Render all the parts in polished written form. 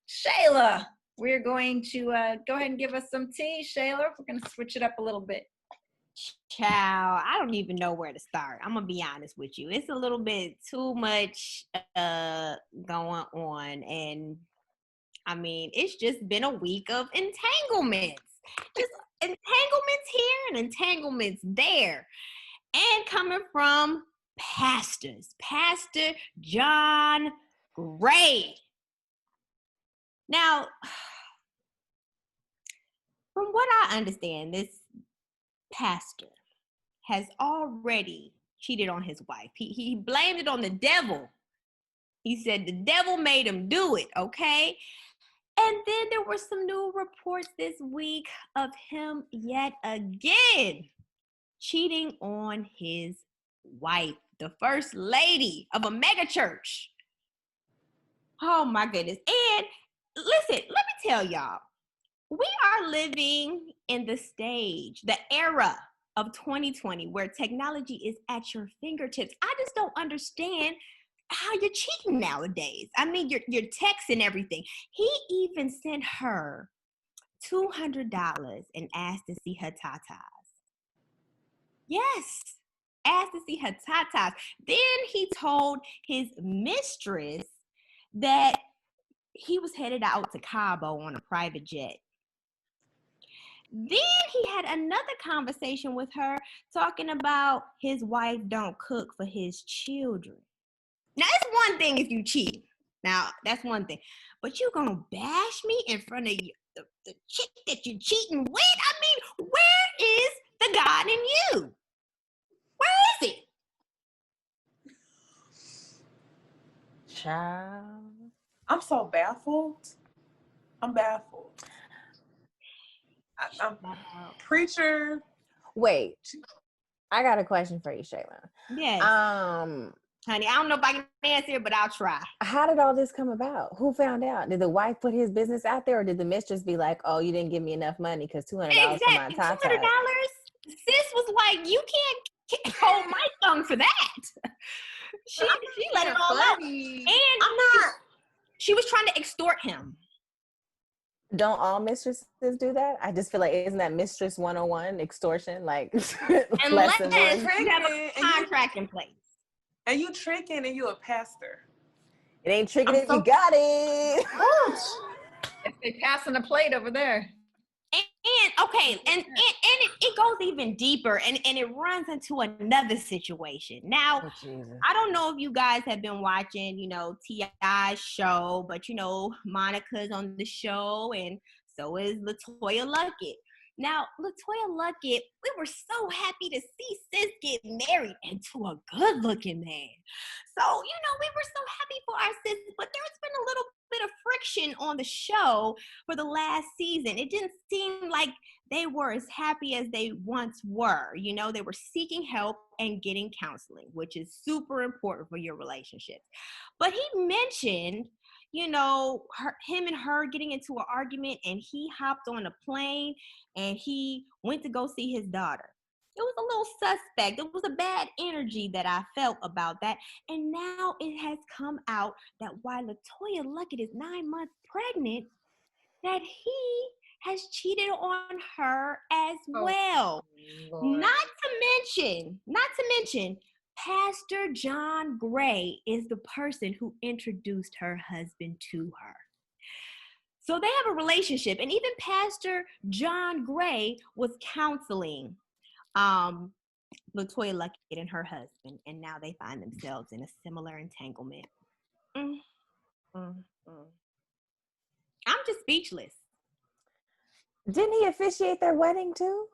Shayla. We're going to go ahead and give us some tea, Shayla. We're going to switch it up a little bit. Child, I don't even know where to start. I'm gonna be honest with you. It's a little bit too much going on, and I mean, it's just been a week of entanglements. Just entanglements here and entanglements there. And coming from pastors. Pastor John Gray. Now, from what I understand, this pastor has already cheated on his wife. He blamed it on the devil. He said the devil made him do it, okay? And then there were some new reports this week of him yet again cheating on his wife, the first lady of a mega church. Oh my goodness. And listen, let me tell y'all, we are living in the stage, the era of 2020 where technology is at your fingertips. I just don't understand how you're cheating nowadays. I mean, you're texting everything. He even sent her $200 and asked to see her tatas. Yes, asked to see her tatas. Then he told his mistress that he was headed out to Cabo on a private jet. Then he had another conversation with her talking about his wife don't cook for his children. Now, it's one thing if you cheat. Now, that's one thing. But you're going to bash me in front of you, the chick that you're cheating with? I mean, where is the God in you? Where is he? Child. I'm so baffled. I'm baffled. I'm preacher. Wait, I got a question for you, Shayla. Yes. Honey, I don't know if I can answer it, but I'll try. How did all this come about? Who found out? Did the wife put his business out there, or did the mistress be like, "Oh, you didn't give me enough money because $200 for my tatas"? $200. Sis was like, "You can't hold my tongue for that." she let it all out, and she was trying to extort him. Don't all mistresses do that? I just feel like, isn't that mistress 101 extortion? Like, unless you have a contract in place. And you tricking and you a pastor. It ain't tricking if you got it. If they passing a plate over there. And okay, and it goes even deeper, and it runs into another situation. Now, I don't know if you guys have been watching, T.I.'s show, but Monica's on the show, and so is Letoya Luckett. Now, Letoya Luckett, we were so happy to see sis get married into a good-looking man. So, we were so happy for our sis, but there's been a little bit of friction on the show for the last season. It didn't seem like they were as happy as they once were. They were seeking help and getting counseling, which is super important for your relationships. But he mentioned him and her getting into an argument, and he hopped on a plane and he went to go see his daughter. It was a little suspect. It was a bad energy that I felt about that. And now it has come out that while Letoya Luckett is 9 months pregnant, that he has cheated on her as well. Lord. Not to mention, Pastor John Gray is the person who introduced her husband to her. So they have a relationship, and even Pastor John Gray was counseling Letoya Luckett and her husband, and now they find themselves in a similar entanglement. I'm just speechless. Didn't he officiate their wedding too?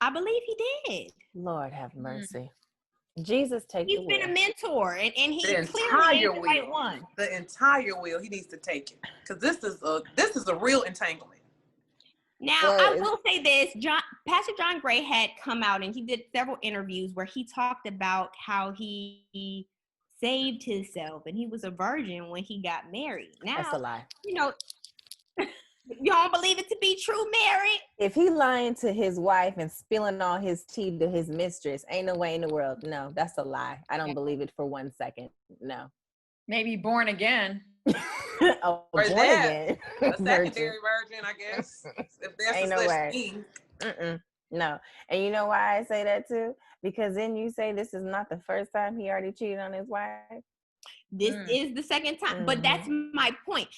I believe he did. Lord have mercy. Jesus, take He's been a mentor, and he clearly ain't the right one. The entire wheel, he needs to take it, because this is a real entanglement. Now, I will say this, Pastor John Gray had come out and he did several interviews where he talked about how he saved himself and he was a virgin when he got married. Now, that's a lie. You don't believe it to be true, Mary? If he lying to his wife and spilling all his tea to his mistress, ain't no way in the world. No, that's a lie. I don't believe it for 1 second. No. Maybe born again. Oh, Or born that, again. a secondary virgin, I guess. If there's Ain't a no such way. thing. No. And you know why I say that too? Because then you say this is not the first time he already cheated on his wife. This is the second time. But that's my point.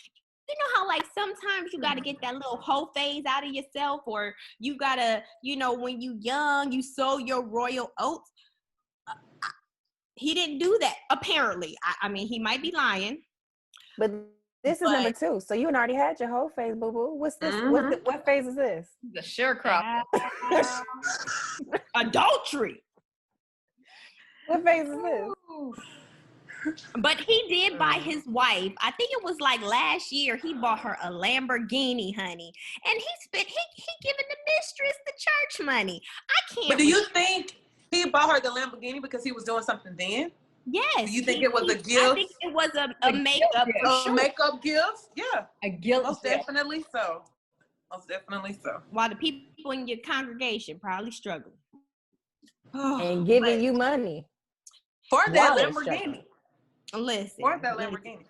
You know how like sometimes you got to get that little hoe phase out of yourself, or you got to, you know, when you young, you sow your royal oats. He didn't do that, apparently. I mean, he might be lying. But this is number 2. So you already had your whole phase, boo-boo. What's this? What phase is this? The sharecropper. Adultery. What phase is this? But he did buy his wife, I think it was like last year, he bought her a Lamborghini, honey. And he giving the mistress the church money. I can't. But do you think he bought her the Lamborghini because he was doing something then? Yes. Do you think it was a gift? I think it was a makeup gift. for sure. A makeup gift? Yeah. A guilt. Most definitely so. Most definitely so. While the people in your congregation probably struggle. And giving you money. For that While Lamborghini. Listen. For that Lamborghini.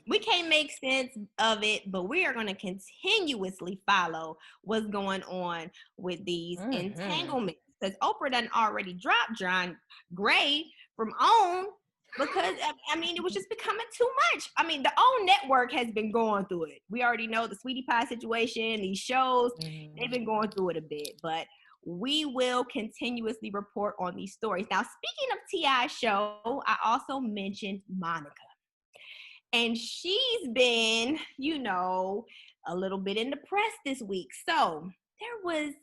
We can't make sense of it, but we are going to continuously follow what's going on with these entanglements. Because Oprah done already dropped John Gray from OWN because, I mean, it was just becoming too much. I mean, the OWN network has been going through it. We already know the Sweetie Pie situation, these shows, they've been going through it a bit. But we will continuously report on these stories. Now, speaking of T.I.'s show, I also mentioned Monica. And she's been, you know, a little bit in the press this week. So there was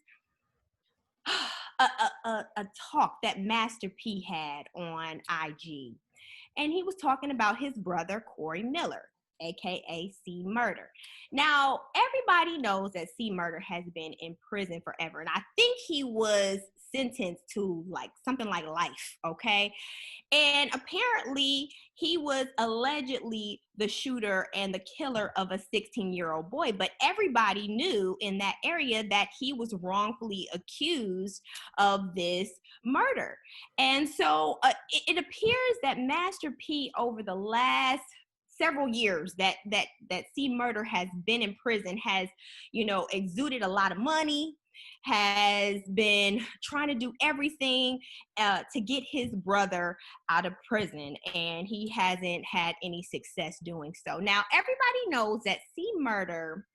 a talk that Master P had on IG. And he was talking about his brother, Corey Miller, aka C Murder. Now, everybody knows that C Murder has been in prison forever. And I think he was sentenced to like something like life, okay? And apparently he was allegedly the shooter and the killer of a 16-year-old boy. But everybody knew in that area that he was wrongfully accused of this murder. And so it appears that Master P over the last several years that C Murder has been in prison has, you know, exuded a lot of money, has been trying to do everything to get his brother out of prison, and he hasn't had any success doing so. Now, everybody knows that C Murder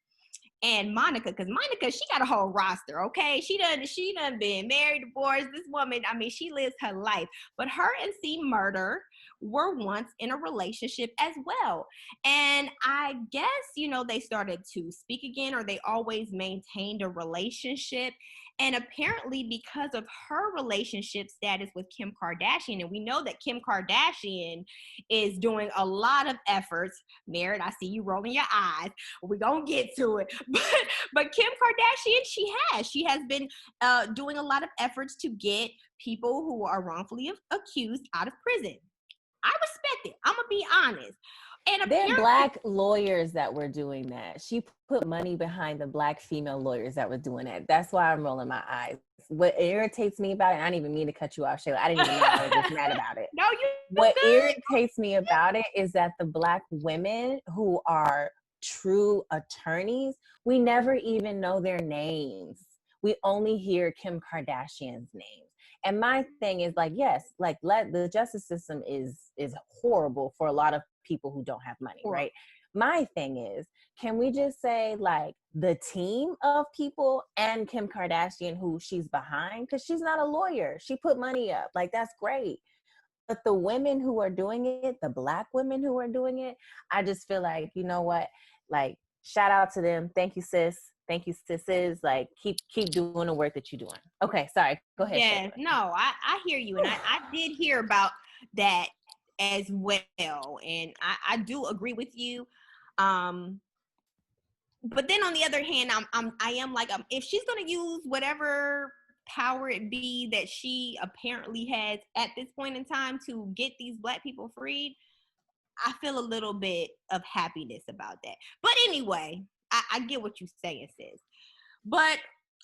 and Monica, because Monica, she got a whole roster, okay? She done been married, divorced. This woman, I mean, she lives her life. But her and C Murder were once in a relationship as well. And I guess, you know, they started to speak again, or they always maintained a relationship. And apparently because of her relationship status with Kim Kardashian, and we know that Kim Kardashian is doing a lot of efforts. Merritt, I see you rolling your eyes. We're going to get to it. But Kim Kardashian, she has been doing a lot of efforts to get people who are wrongfully accused out of prison. I respect it. I'm going to be honest. And they're Black lawyers that were doing that. She put money behind the Black female lawyers that were doing that. That's why I'm rolling my eyes. What irritates me about it, I didn't even mean to cut you off, Shayla. I didn't even know I was just mad about it. No, what irritates me about it is that the Black women who are true attorneys, we never even know their names. We only hear Kim Kardashian's name. And my thing is like, yes, like the justice system is horrible for a lot of people who don't have money, right? My thing is, can we just say like the team of people and Kim Kardashian who she's behind? Because she's not a lawyer. She put money up. Like, that's great. But the women who are doing it, the Black women who are doing it, I just feel like, you know what? Like, shout out to them. Thank you, sis. Thank you, sisters. Like, keep doing the work that you're doing. Okay, sorry. Go ahead. Yeah, Sarah. no, I hear you. And I did hear about that as well. And I do agree with you. But then on the other hand, I am like, if she's going to use whatever power it be that she apparently has at this point in time to get these Black people freed, I feel a little bit of happiness about that. But anyway, I get what you're saying, sis. But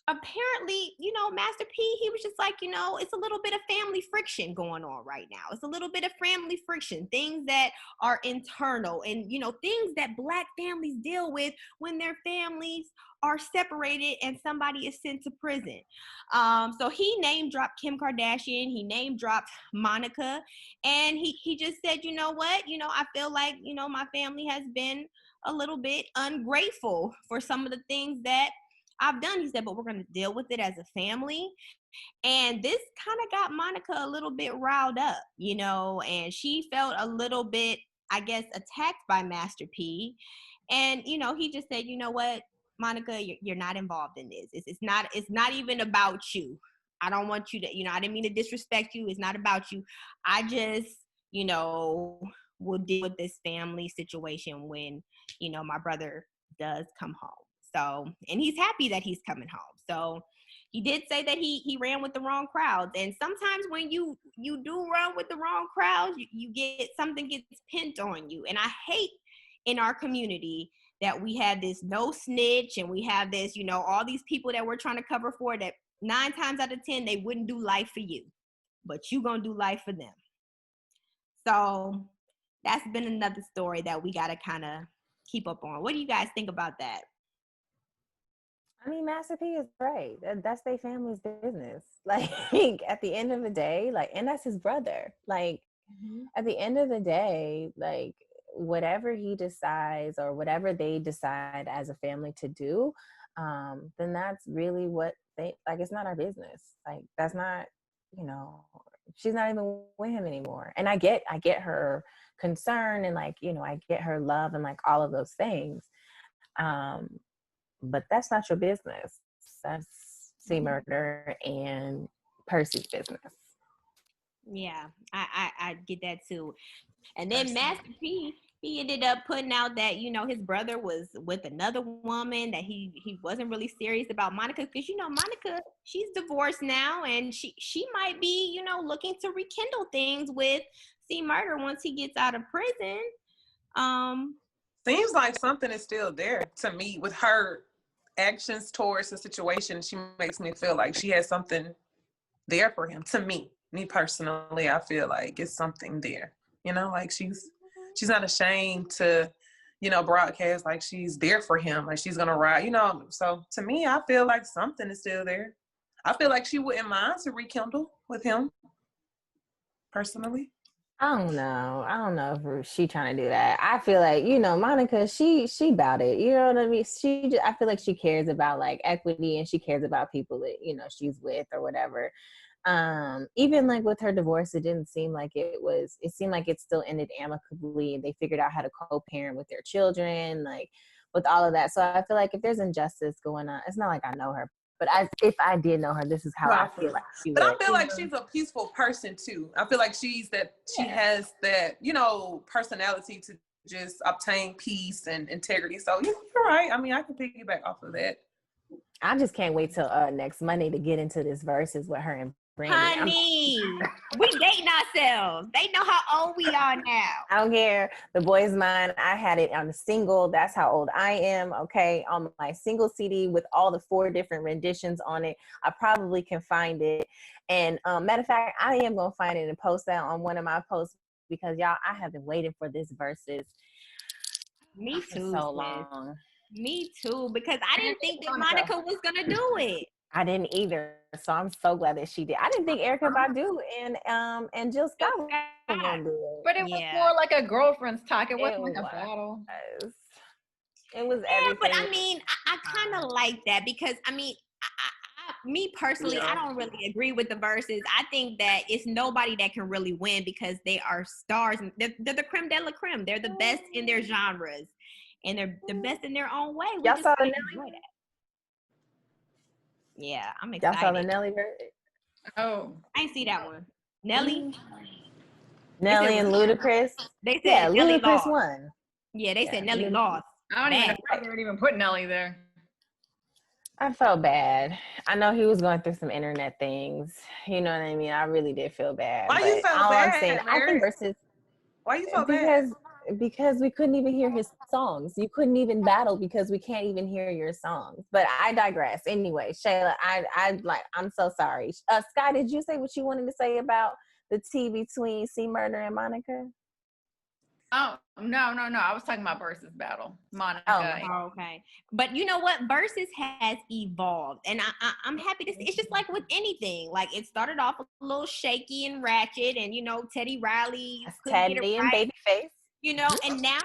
apparently, you know, Master P, he was just like, you know, it's a little bit of family friction going on right now. It's a little bit of family friction, things that are internal and, you know, things that Black families deal with when their families are separated and somebody is sent to prison. So he name dropped Kim Kardashian, he name dropped Monica, and he just said, you know what, you know, I feel like, you know, my family has been a little bit ungrateful for some of the things that I've done. He said, but we're going to deal with it as a family. And this kind of got Monica a little bit riled up, you know, and she felt a little bit, I guess, attacked by Master P. And, you know, he just said, you know what, Monica, you're not involved in this. It's not even about you. I don't want you to, you know, I didn't mean to disrespect you. It's not about you. I just, you know, will deal with this family situation when, you know, my brother does come home. So, and he's happy that he's coming home. So he did say that he ran with the wrong crowds. And sometimes when you do run with the wrong crowds, you get, something gets pinned on you. And I hate in our community that we have this no snitch and we have this, you know, all these people that we're trying to cover for that 9 times out of 10, they wouldn't do life for you, but you gonna do life for them. So that's been another story that we got to kind of keep up on. What do you guys think about that? I mean, Master P is right. That's their family's business. Like, at the end of the day, like, and that's his brother. Like, at the end of the day, like, whatever he decides or whatever they decide as a family to do, then that's really what they, like, it's not our business. Like, that's not, you know, she's not even with him anymore. And I get her concern and, like, you know, I get her love and, like, all of those things. But that's not your business. That's C Murder and Percy's business. Yeah, I get that too. And then Master P, he ended up putting out that, you know, his brother was with another woman, that he wasn't really serious about Monica, because, you know, Monica, she's divorced now, and she might be, you know, looking to rekindle things with C Murder once he gets out of prison. Seems like something is still there to me with her actions towards the situation. She makes me feel like she has something there for him. To me personally, I feel like it's something there, you know, like she's not ashamed to, you know, broadcast like she's there for him, like she's gonna ride, you know. So to me, I feel like something is still there. I feel like she wouldn't mind to rekindle with him personally. I don't know if she trying to do that. I feel like, you know, Monica, she about it. You know what I mean? I feel like she cares about, like, equity, and she cares about people that, you know, she's with or whatever. Even, like, with her divorce, it didn't seem like it seemed like it still ended amicably. They figured out how to co-parent with their children, like, with all of that. So I feel like if there's injustice going on, it's not like I know her, but if I did know her, this is how I feel like she would. But I feel like she's a peaceful person too. I feel like she has that, you know, personality to just obtain peace and integrity. So you're right. I mean, I can piggyback off of that. I just can't wait till next Monday to get into this verses with her and Brandy. Honey, we dating ourselves. They know how old we are now. I don't care. The Boy's Mine, I had it on the single. That's how old I am, okay? On my single CD with all the 4 different renditions on it. I probably can find it. And matter of fact, I am going to find it and post that on one of my posts, because, y'all, I have been waiting for this verses. Me too. So long. Me too, because I didn't think that Monica was going to do it. I didn't either, so I'm so glad that she did. I didn't think Erykah Badu and Jill Scott were gonna do it. But it was more like a girlfriend's talk. It wasn't like a battle. It was everything. But I mean, I kind of like that, because I mean, me personally, I don't really agree with the verses. I think that it's nobody that can really win, because they are stars. They're the creme de la creme. They're the best in their genres, and they're the best in their own way. Y'all saw the Nelly? Yeah, I'm excited. Y'all saw the Nelly version? Oh, I ain't see that one. Nelly and Ludacris. They said Nelly Ludacris lost. won. Yeah, they said Nelly lost. I don't even know why they would even put Nelly there. I felt bad. I know he was going through some internet things. You know what I mean? I really did feel bad. Why you felt all bad, I'm saying, I think versus why you felt bad? because Because we couldn't even hear his songs. You couldn't even battle because we can't even hear your songs. But I digress. Anyway, Shayla, I'm so sorry. Sky, did you say what you wanted to say about the tea between C Murder and Monica? Oh, no. I was talking about Versus battle. Monica. Oh, okay. But you know what? Versus has evolved. And I'm happy to see. It's just like with anything. Like, it started off a little shaky and ratchet. And, Teddy Riley couldn't get it Teddy and right, Babyface. and now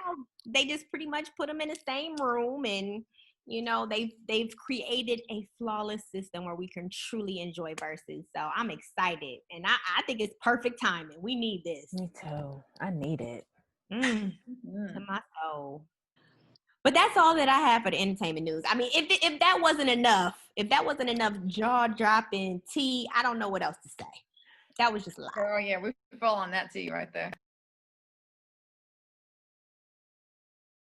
they just pretty much put them in the same room. And, they've created a flawless system where we can truly enjoy Versus. So I'm excited. And I think it's perfect timing. We need this. Me too. I need it. To my soul. But that's all that I have for the entertainment news. I mean, if that wasn't enough jaw-dropping tea, I don't know what else to say. That was just a lot. Oh yeah, we fall on that tea right there.